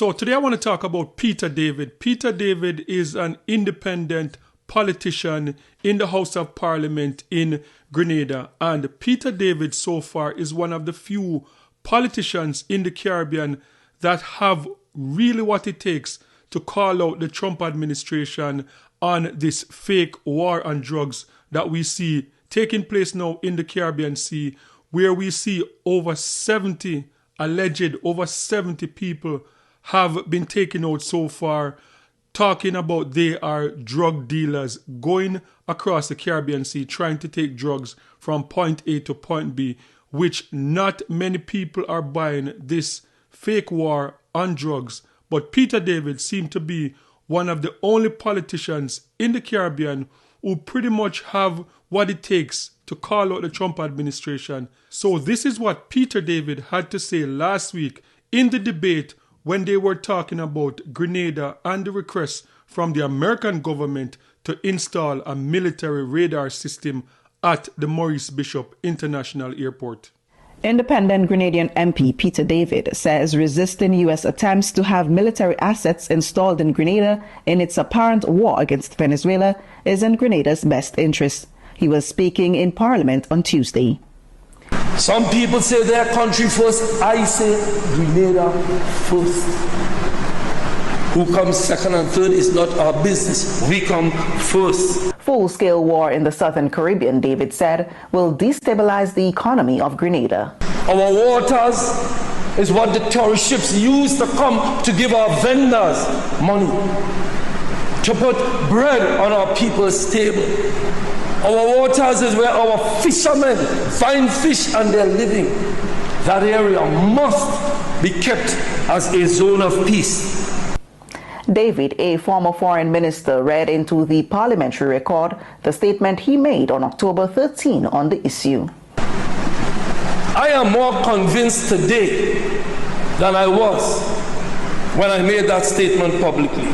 So today I want to talk about Peter David. Peter David is an independent politician in the House of Parliament in Grenada. And Peter David so far is one of the few politicians in the Caribbean that have really what it takes to call out the Trump administration on this fake war on drugs that we see taking place now in the Caribbean Sea, where we see over 70 people have been taken out so far, talking about they are drug dealers going across the Caribbean Sea trying to take drugs from point A to point B, which not many people are buying this fake war on drugs. But Peter David seemed to be one of the only politicians in the Caribbean who pretty much have what it takes to call out the Trump administration. So this is what Peter David had to say last week in the debate when they were talking about Grenada and the request from the American government to install a military radar system at the Maurice Bishop International Airport. Independent Grenadian MP Peter David says resisting U.S. attempts to have military assets installed in Grenada in its apparent war against Venezuela is in Grenada's best interest. He was speaking in Parliament on Tuesday. Some people say their country first. I say Grenada first. Who comes second and third is not our business. We come first. Full-scale war in the Southern Caribbean, David said, will destabilize the economy of Grenada. Our waters is what the tourist ships use to come to give our vendors money, to put bread on our people's table. Our waters is where our fishermen find fish and they're living. That area must be kept as a zone of peace. David, a former foreign minister, read into the parliamentary record the statement he made on October 13 on the issue. I am more convinced today than I was when I made that statement publicly.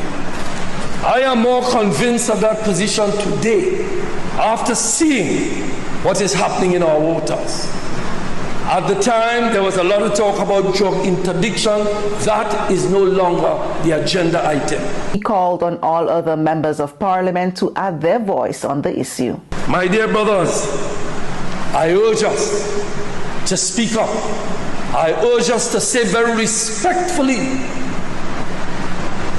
I am more convinced of that position today after seeing what is happening in our waters. At the time, there was a lot of talk about drug interdiction. That is no longer the agenda item. He called on all other members of Parliament to add their voice on the issue. My dear brothers, I urge us to speak up. I urge us to say very respectfully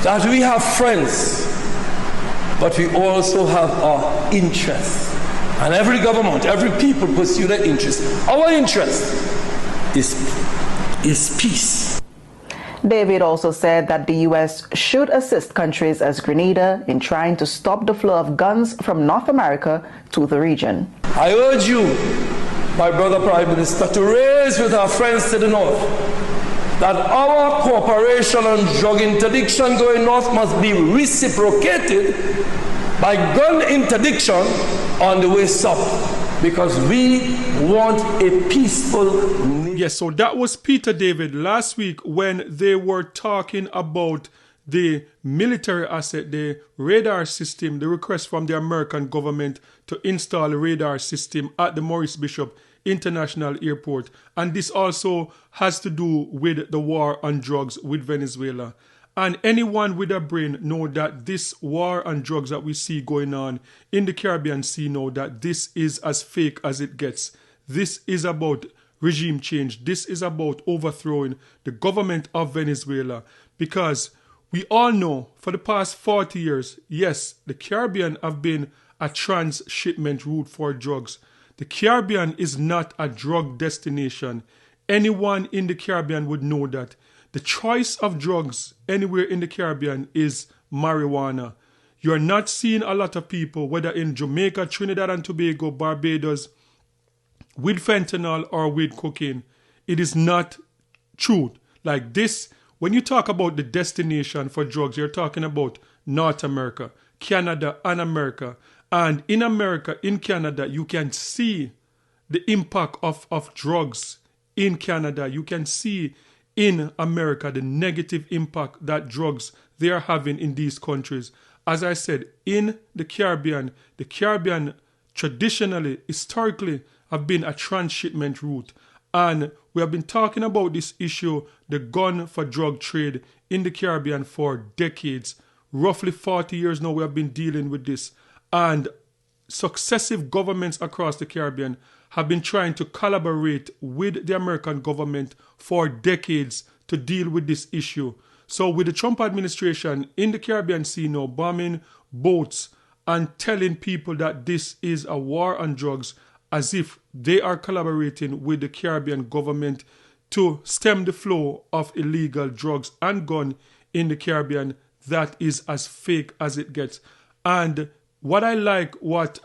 that we have friends, but we also have our interests. And every government, every people pursue their interest. Our interest is peace. David also said that the U.S. should assist countries as Grenada in trying to stop the flow of guns from North America to the region. I urge you, my brother Prime Minister, to raise with our friends to the north that our cooperation on drug interdiction going north must be reciprocated by gun interdiction on the way south, because we want a peaceful... Yes, so that was Peter David last week when they were talking about the military asset, the radar system, the request from the American government to install a radar system at the Maurice Bishop International Airport. And this also has to do with the war on drugs with Venezuela. And anyone with a brain know that this war on drugs that we see going on in the Caribbean Sea know that this is as fake as it gets. This is about regime change. This is about overthrowing the government of Venezuela. Because we all know for the past 40 years, yes, the Caribbean have been a transshipment route for drugs. The Caribbean is not a drug destination. Anyone in the Caribbean would know that. The choice of drugs anywhere in the Caribbean is marijuana. You're not seeing a lot of people, whether in Jamaica, Trinidad and Tobago, Barbados, with fentanyl or with cocaine. It is not true. Like this, when you talk about the destination for drugs, you're talking about North America, Canada and America. And in America, in Canada, you can see the impact of drugs in Canada. You can see in America the negative impact that drugs they are having in these countries. As I said, in the Caribbean traditionally, historically, have been a transshipment route. And we have been talking about this issue, the gun for drug trade in the Caribbean, for decades. Roughly 40 years now we have been dealing with this. And successive governments across the Caribbean have been trying to collaborate with the American government for decades to deal with this issue. So with the Trump administration in the Caribbean Sea now bombing boats and telling people that this is a war on drugs, as if they are collaborating with the Caribbean government to stem the flow of illegal drugs and gun in the Caribbean, that is as fake as it gets. And what I like, what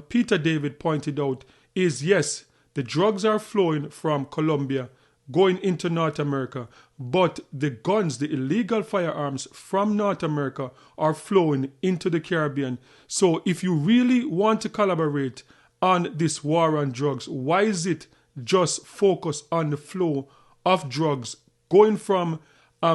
Peter David pointed out, is yes, the drugs are flowing from Colombia, going into North America, but the guns, the illegal firearms from North America are flowing into the Caribbean. So if you really want to collaborate on this war on drugs, why is it just focus on the flow of drugs going from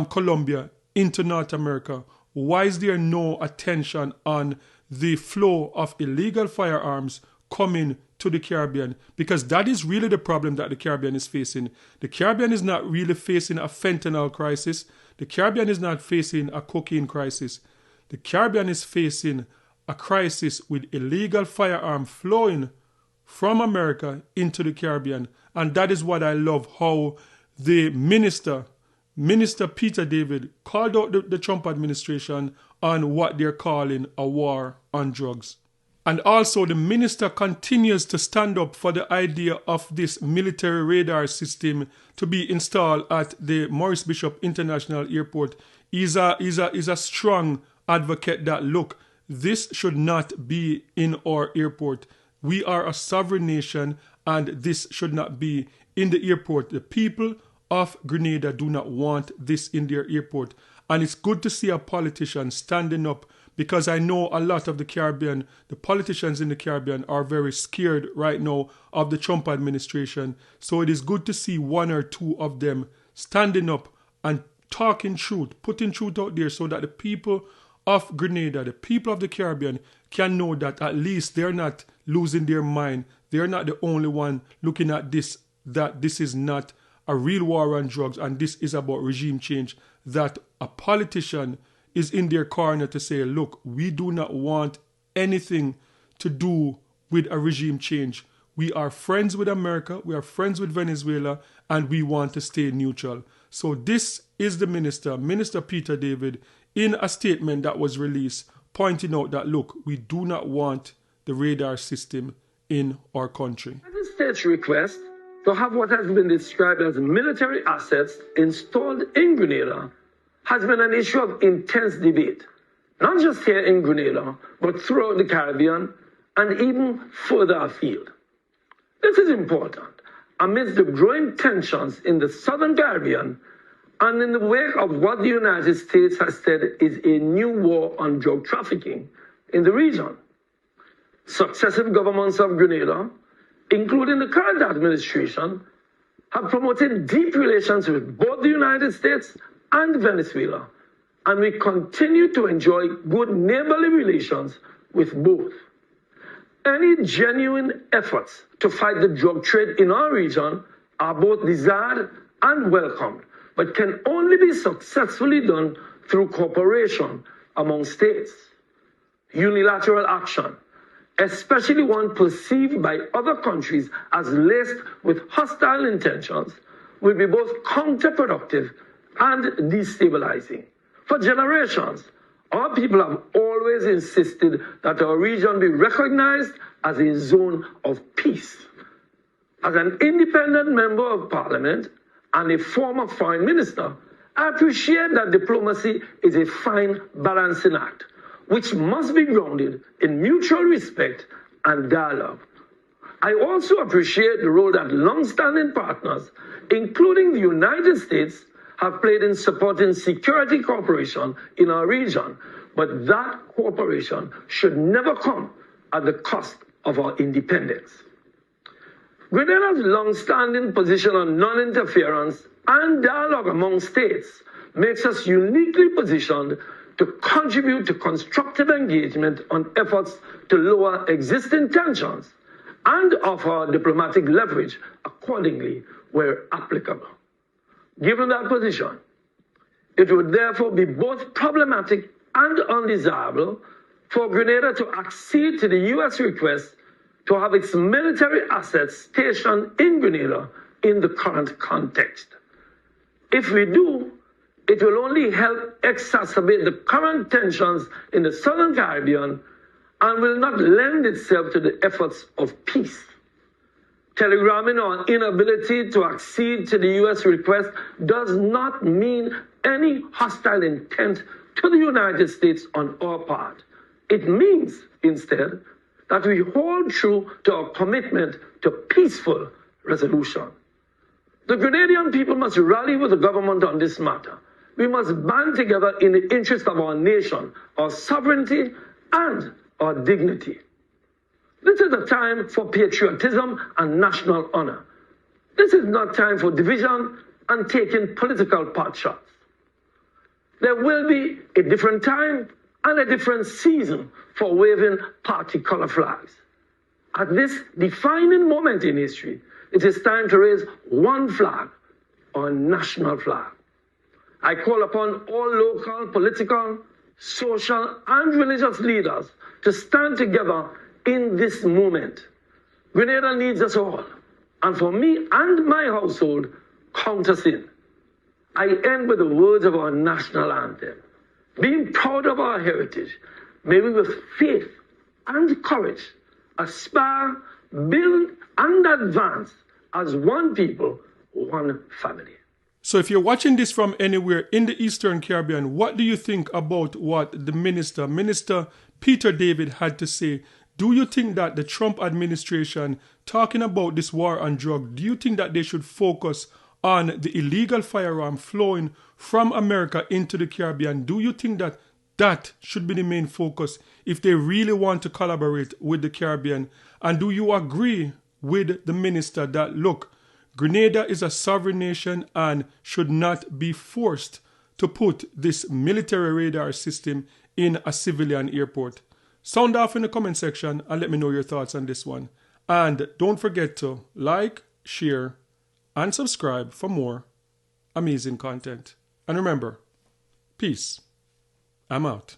Colombia into North America? Why is there no attention on the flow of illegal firearms coming to the Caribbean? Because that is really the problem that the Caribbean is facing. The Caribbean is not really facing a fentanyl crisis. The Caribbean is not facing a cocaine crisis. The Caribbean is facing a crisis with illegal firearm flowing from America into the Caribbean. And that is what I love, how the Minister Peter David called out the Trump administration on what they're calling a war on drugs. And also the minister continues to stand up for the idea of this military radar system to be installed at the Maurice Bishop International Airport. He's a strong advocate that, look, this should not be in our airport. We are a sovereign nation and this should not be in the airport. The people of Grenada do not want this in their airport. And it's good to see a politician standing up, because I know a lot of the Caribbean, the politicians in the Caribbean are very scared right now of the Trump administration. So it is good to see one or two of them standing up and talking truth, putting truth out there, so that the people of Grenada, the people of the Caribbean, can know that at least they're not losing their mind. They're not the only one looking at this, that this is not a real war on drugs and this is about regime change, that a politician is in their corner to say, look, we do not want anything to do with a regime change. We are friends with America, we are friends with Venezuela, and we want to stay neutral. So this is the Minister Peter David, in a statement that was released, pointing out that, look, we do not want the radar system in our country. The state's request to have what has been described as military assets installed in Grenada has been an issue of intense debate, not just here in Grenada, but throughout the Caribbean and even further afield. This is important amidst the growing tensions in the Southern Caribbean and in the wake of what the United States has said is a new war on drug trafficking in the region. Successive governments of Grenada, including the current administration, have promoted deep relations with both the United States and Venezuela, and we continue to enjoy good neighborly relations with both. Any genuine efforts to fight the drug trade in our region are both desired and welcomed, but can only be successfully done through cooperation among states. Unilateral action, especially one perceived by other countries as laced with hostile intentions, will be both counterproductive and destabilizing. For generations, our people have always insisted that our region be recognized as a zone of peace. As an independent member of parliament and a former foreign minister, I appreciate that diplomacy is a fine balancing act, which must be grounded in mutual respect and dialogue. I also appreciate the role that long-standing partners, including the United States, have played in supporting security cooperation in our region, but that cooperation should never come at the cost of our independence. Grenada's long-standing position on non-interference and dialogue among states makes us uniquely positioned to contribute to constructive engagement on efforts to lower existing tensions and offer diplomatic leverage accordingly where applicable. Given that position, it would therefore be both problematic and undesirable for Grenada to accede to the U.S. request to have its military assets stationed in Grenada in the current context. If we do, it will only help exacerbate the current tensions in the Southern Caribbean and will not lend itself to the efforts of peace. Telegramming our inability to accede to the U.S. request does not mean any hostile intent to the United States on our part. It means, instead, that we hold true to our commitment to peaceful resolution. The Grenadian people must rally with the government on this matter. We must band together in the interest of our nation, our sovereignty, and our dignity. This is a time for patriotism and national honor. This is not time for division and taking political pot shots. There will be a different time and a different season for waving party color flags. At this defining moment in history, it is time to raise one flag, our national flag. I call upon all local, political, social, and religious leaders to stand together in this moment. Grenada needs us all, and for me and my household, count us in. I end with the words of our national anthem. Being proud of our heritage, may we with faith and courage aspire, build, and advance as one people, one family. So if you're watching this from anywhere in the Eastern Caribbean, what do you think about what the Minister Peter David had to say? Do you think that the Trump administration, talking about this war on drugs, do you think that they should focus on the illegal firearm flowing from America into the Caribbean? Do you think that that should be the main focus if they really want to collaborate with the Caribbean? And do you agree with the minister that, look, Grenada is a sovereign nation and should not be forced to put this military radar system in a civilian airport? Sound off in the comment section and let me know your thoughts on this one. And don't forget to like, share, and subscribe for more amazing content. And remember, peace. I'm out.